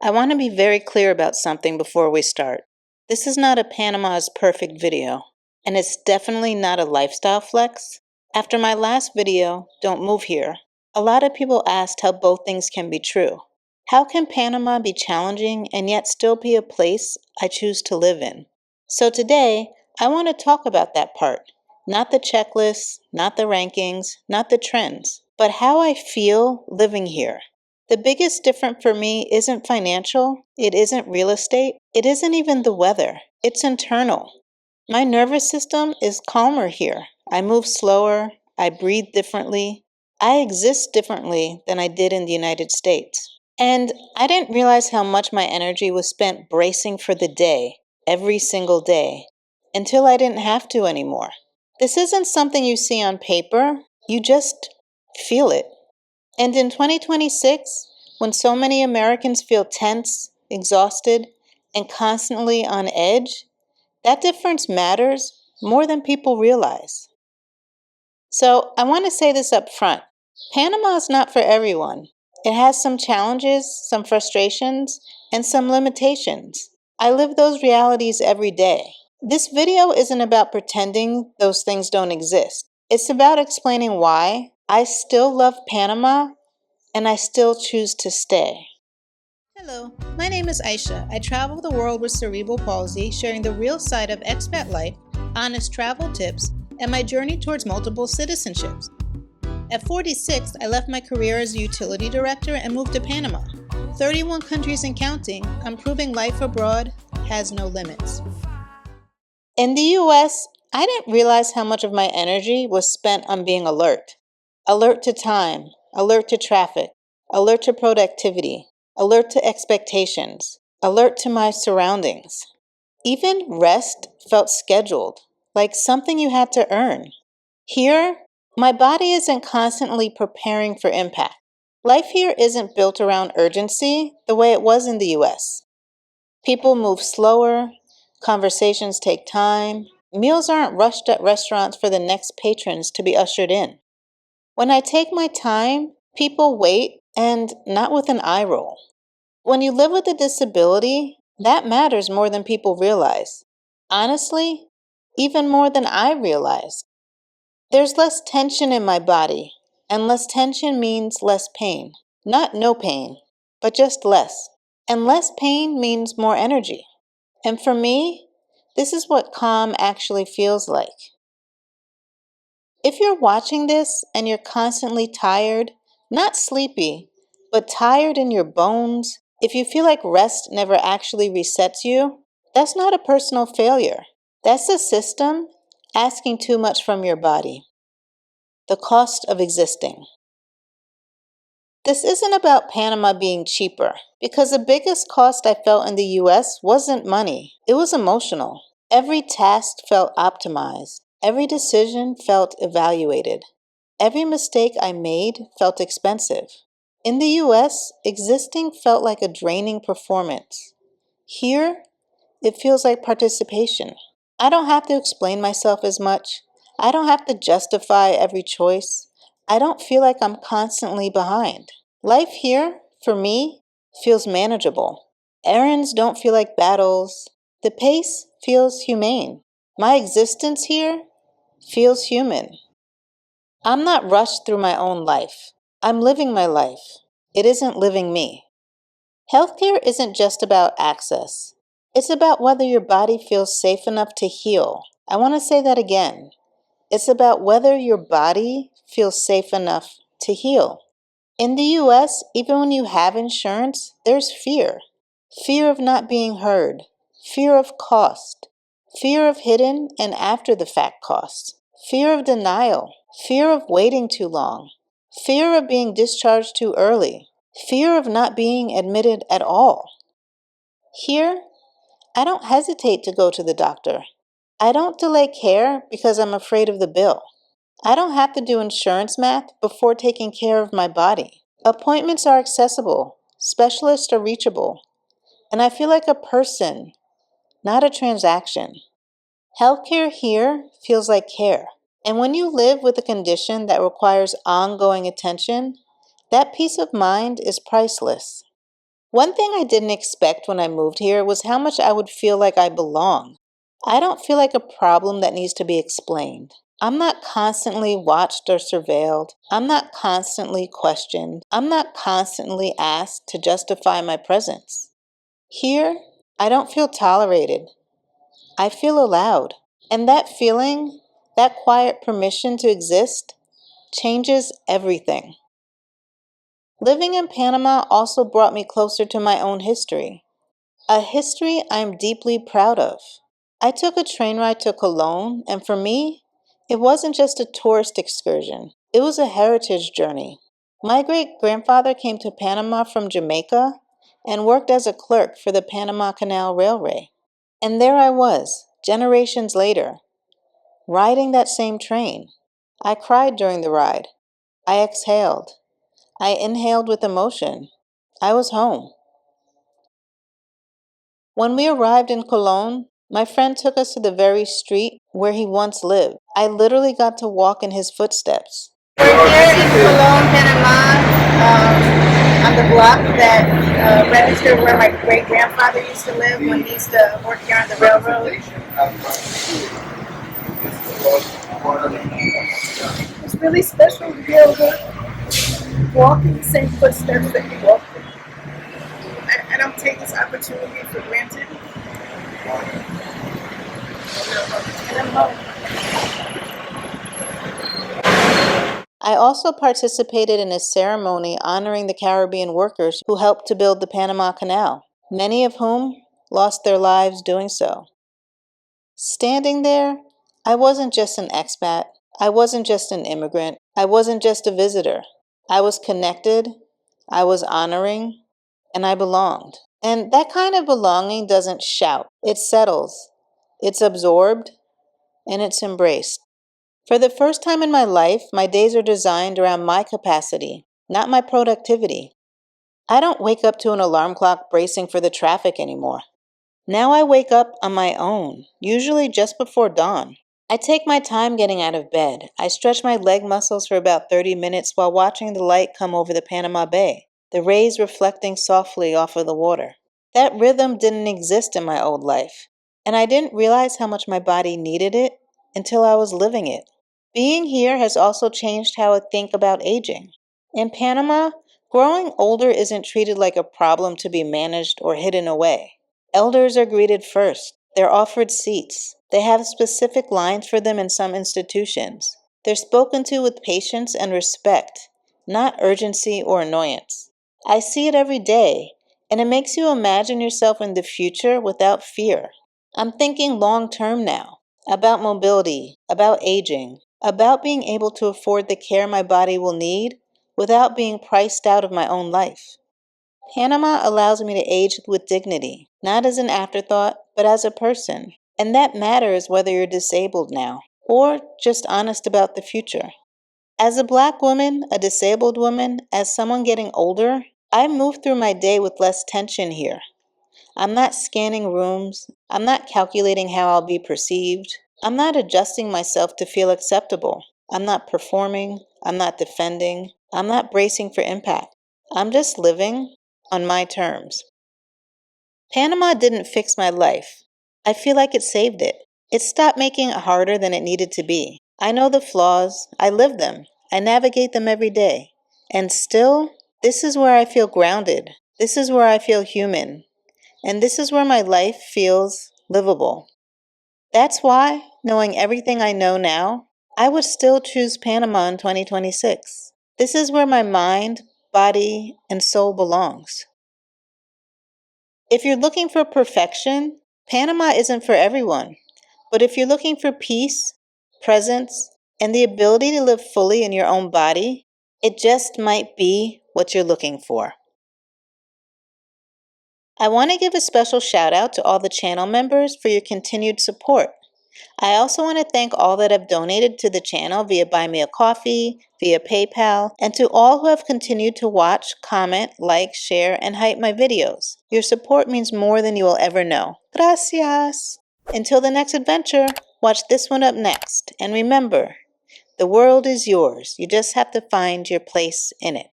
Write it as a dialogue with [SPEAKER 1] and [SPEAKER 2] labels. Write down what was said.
[SPEAKER 1] I want to be very clear about something before we start. This is not a Panama's perfect video, and it's definitely not a lifestyle flex. After my last video, Don't Move Here, a lot of people asked how both things can be true. How can Panama be challenging and yet still be a place I choose to live in? So today, I want to talk about that part. Not the checklists, not the rankings, not the trends, but how I feel living here. The biggest difference for me isn't financial, it isn't real estate, it isn't even the weather, it's internal. My nervous system is calmer here. I move slower, I breathe differently, I exist differently than I did in the United States. And I didn't realize how much my energy was spent bracing for the day, every single day, until I didn't have to anymore. This isn't something you see on paper, you just feel it. And in 2026, when so many Americans feel tense, exhausted, and constantly on edge, that difference matters more than people realize. So I want to say this up front. Panama is not for everyone. It has some challenges, some frustrations, and some limitations. I live those realities every day. This video isn't about pretending those things don't exist. It's about explaining why I still love Panama and I still choose to stay. Hello, my name is Aisha. I travel the world with cerebral palsy, sharing the real side of expat life, honest travel tips, and my journey towards multiple citizenships. At 46, I left my career as a utility director and moved to Panama. 31 countries and counting, I'm proving life abroad has no limits. In the US, I didn't realize how much of my energy was spent on being alert. Alert to time, alert to traffic, alert to productivity, alert to expectations, alert to my surroundings. Even rest felt scheduled, like something you had to earn. Here, my body isn't constantly preparing for impact. Life here isn't built around urgency the way it was in the US. People move slower, conversations take time, meals aren't rushed at restaurants for the next patrons to be ushered in. When I take my time, people wait, and not with an eye roll. When you live with a disability, that matters more than people realize. Honestly, even more than I realized. There's less tension in my body, and less tension means less pain. Not no pain, but just less. And less pain means more energy. And for me, this is what calm actually feels like. If you're watching this and you're constantly tired, not sleepy, but tired in your bones, if you feel like rest never actually resets you, that's not a personal failure. That's the system asking too much from your body. The cost of existing. This isn't about Panama being cheaper, because the biggest cost I felt in the US wasn't money, it was emotional. Every task felt optimized. Every decision felt evaluated. Every mistake I made felt expensive. In the US, existing felt like a draining performance. Here, it feels like participation. I don't have to explain myself as much. I don't have to justify every choice. I don't feel like I'm constantly behind. Life here, for me, feels manageable. Errands don't feel like battles. The pace feels humane. My existence here feels human. I'm not rushed through my own life. I'm living my life. It isn't living me. Healthcare isn't just about access. It's about whether your body feels safe enough to heal. I want to say that again. It's about whether your body feels safe enough to heal. In the US, even when you have insurance, there's fear. Fear of not being heard. Fear of cost. Fear of hidden and after the fact costs. Fear of denial. Fear of waiting too long. Fear of being discharged too early. Fear of not being admitted at all. Here, I don't hesitate to go to the doctor. I don't delay care because I'm afraid of the bill. I don't have to do insurance math before taking care of my body. Appointments are accessible. Specialists are reachable. And I feel like a person, not a transaction. Healthcare here feels like care. And when you live with a condition that requires ongoing attention, that peace of mind is priceless. One thing I didn't expect when I moved here was how much I would feel like I belong. I don't feel like a problem that needs to be explained. I'm not constantly watched or surveilled. I'm not constantly questioned. I'm not constantly asked to justify my presence. Here, I don't feel tolerated. I feel allowed. And that feeling, that quiet permission to exist, changes everything. Living in Panama also brought me closer to my own history, a history I'm deeply proud of. I took a train ride to Cologne, and for me, it wasn't just a tourist excursion, it was a heritage journey. My great grandfather came to Panama from Jamaica and worked as a clerk for the Panama Canal Railway. And there I was, generations later, riding that same train. I cried during the ride. I exhaled. I inhaled with emotion. I was home. When we arrived in Cologne, my friend took us to the very street where he once lived. I literally got to walk in his footsteps. We're here in Cologne, Panama, on the block that registered where my great-grandfather used to live when he used to work here on the railroad. It's really special to be able to walk in the same footsteps that he walked in. I don't take this opportunity for granted. And I'm home. I also participated in a ceremony honoring the Caribbean workers who helped to build the Panama Canal, many of whom lost their lives doing so. Standing there, I wasn't just an expat. I wasn't just an immigrant. I wasn't just a visitor. I was connected, I was honoring, and I belonged. And that kind of belonging doesn't shout. It settles. It's absorbed, and it's embraced. For the first time in my life, my days are designed around my capacity, not my productivity. I don't wake up to an alarm clock bracing for the traffic anymore. Now I wake up on my own, usually just before dawn. I take my time getting out of bed. I stretch my leg muscles for about 30 minutes while watching the light come over the Panama Bay, the rays reflecting softly off of the water. That rhythm didn't exist in my old life, and I didn't realize how much my body needed it until I was living it. Being here has also changed how I think about aging. In Panama, growing older isn't treated like a problem to be managed or hidden away. Elders are greeted first. They're offered seats. They have specific lines for them in some institutions. They're spoken to with patience and respect, not urgency or annoyance. I see it every day, and it makes you imagine yourself in the future without fear. I'm thinking long term now, about mobility, about aging, about being able to afford the care my body will need without being priced out of my own life. Panama allows me to age with dignity, not as an afterthought, but as a person. And that matters whether you're disabled now or just honest about the future. As a Black woman, a disabled woman, as someone getting older, I move through my day with less tension here. I'm not scanning rooms. I'm not calculating how I'll be perceived. I'm not adjusting myself to feel acceptable. I'm not performing. I'm not defending. I'm not bracing for impact. I'm just living on my terms. Panama didn't fix my life. I feel like it saved it. It stopped making it harder than it needed to be. I know the flaws. I live them. I navigate them every day. And still, this is where I feel grounded. This is where I feel human. And this is where my life feels livable. That's why, knowing everything I know now, I would still choose Panama in 2026. This is where my mind, body, and soul belongs. If you're looking for perfection, Panama isn't for everyone. But if you're looking for peace, presence, and the ability to live fully in your own body, it just might be what you're looking for. I want to give a special shout out to all the channel members for your continued support. I also want to thank all that have donated to the channel via Buy Me a Coffee, via PayPal, and to all who have continued to watch, comment, like, share, and hype my videos. Your support means more than you will ever know. Gracias! Until the next adventure, watch this one up next. And remember, the world is yours. You just have to find your place in it.